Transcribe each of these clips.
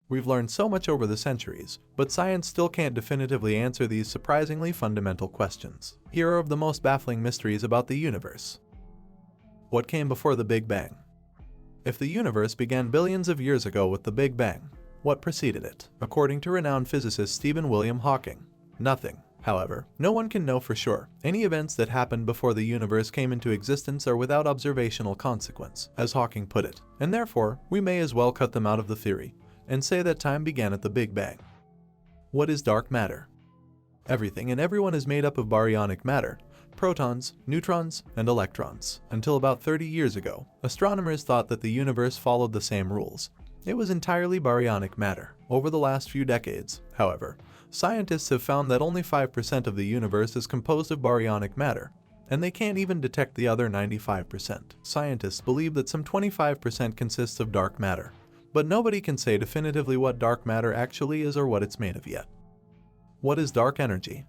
We've learned so much over the centuries, but science still can't definitively answer these surprisingly fundamental questions. Here are the most baffling mysteries about the universe. What came before the Big Bang? If the universe began billions of years ago with the Big Bang, what preceded it? According to renowned physicist Stephen William Hawking, nothing. However, no one can know for sure. Any events that happened before the universe came into existence are without observational consequence, as Hawking put it, and therefore, we may as well cut them out of the theory and say that time began at the Big Bang. What is dark matter? Everything and everyone is made up of baryonic matter, protons, neutrons, and electrons. Until about 30 years ago, astronomers thought that the universe followed the same rules. It was entirely baryonic matter. Over the last few decades, however, scientists have found that only 5% of the universe is composed of baryonic matter, and they can't even detect the other 95%. Scientists believe that some 25% consists of dark matter, but nobody can say definitively what dark matter actually is or what it's made of yet. What is dark energy?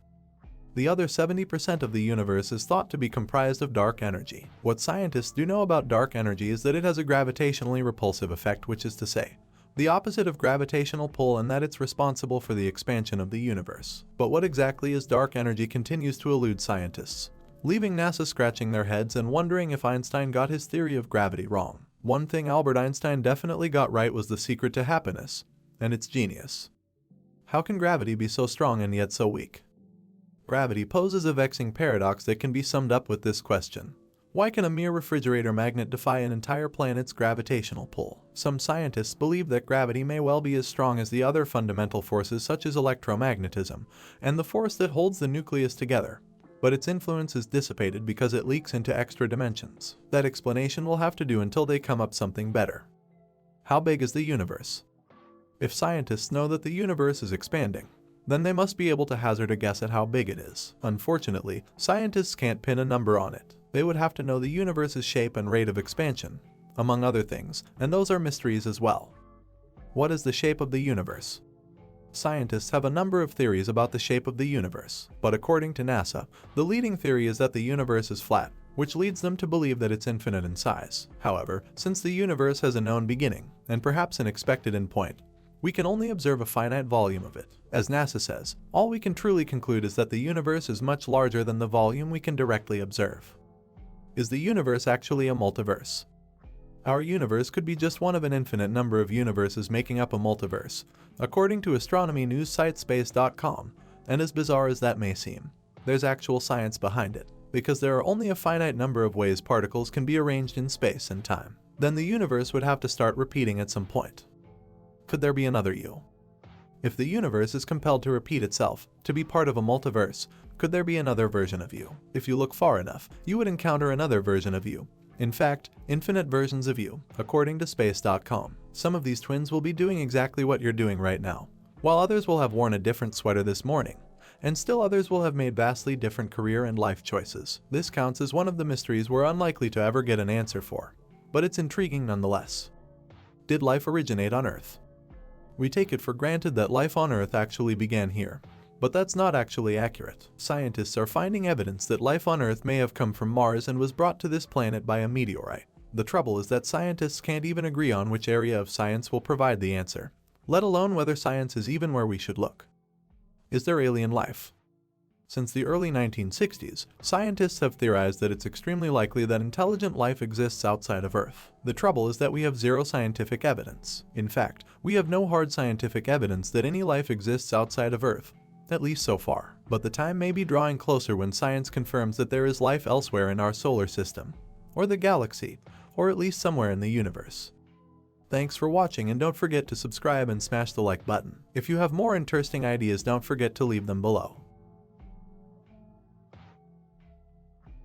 The other 70% of the universe is thought to be comprised of dark energy. What scientists do know about dark energy is that it has a gravitationally repulsive effect, which is to say, the opposite of gravitational pull, and that it's responsible for the expansion of the universe. But what exactly is dark energy continues to elude scientists, leaving NASA scratching their heads and wondering if Einstein got his theory of gravity wrong. One thing Albert Einstein definitely got right was the secret to happiness, and it's genius. How can gravity be so strong and yet so weak? Gravity poses a vexing paradox that can be summed up with this question. Why can a mere refrigerator magnet defy an entire planet's gravitational pull? Some scientists believe that gravity may well be as strong as the other fundamental forces such as electromagnetism and the force that holds the nucleus together, but its influence is dissipated because it leaks into extra dimensions. That explanation will have to do until they come up something better. How big is the universe? If scientists know that the universe is expanding, then they must be able to hazard a guess at how big it is. Unfortunately, scientists can't pin a number on it. They would have to know the universe's shape and rate of expansion, among other things, and those are mysteries as well. What is the shape of the universe? Scientists have a number of theories about the shape of the universe, but according to NASA, the leading theory is that the universe is flat, which leads them to believe that it's infinite in size. However, since the universe has a known beginning, and perhaps an expected endpoint, we can only observe a finite volume of it. As NASA says, all we can truly conclude is that the universe is much larger than the volume we can directly observe. Is the universe actually a multiverse? Our universe could be just one of an infinite number of universes making up a multiverse, according to astronomy news site space.com, and as bizarre as that may seem, there's actual science behind it, because there are only a finite number of ways particles can be arranged in space and time. Then the universe would have to start repeating at some point. Could there be another you? If the universe is compelled to repeat itself, to be part of a multiverse, could there be another version of you? If you look far enough, you would encounter another version of you. In fact, infinite versions of you, according to space.com. Some of these twins will be doing exactly what you're doing right now, while others will have worn a different sweater this morning, and still others will have made vastly different career and life choices. This counts as one of the mysteries we're unlikely to ever get an answer for, but it's intriguing nonetheless. Did life originate on Earth? We take it for granted that life on Earth actually began here, but that's not actually accurate. Scientists are finding evidence that life on Earth may have come from Mars and was brought to this planet by a meteorite. The trouble is that scientists can't even agree on which area of science will provide the answer, let alone whether science is even where we should look. Is there alien life? Since the early 1960s, scientists have theorized that it's extremely likely that intelligent life exists outside of Earth. The trouble is that we have zero scientific evidence. In fact, we have no hard scientific evidence that any life exists outside of Earth, at least so far. But the time may be drawing closer when science confirms that there is life elsewhere in our solar system, or the galaxy, or at least somewhere in the universe. Thanks for watching, and don't forget to subscribe and smash the like button. If you have more interesting ideas, don't forget to leave them below.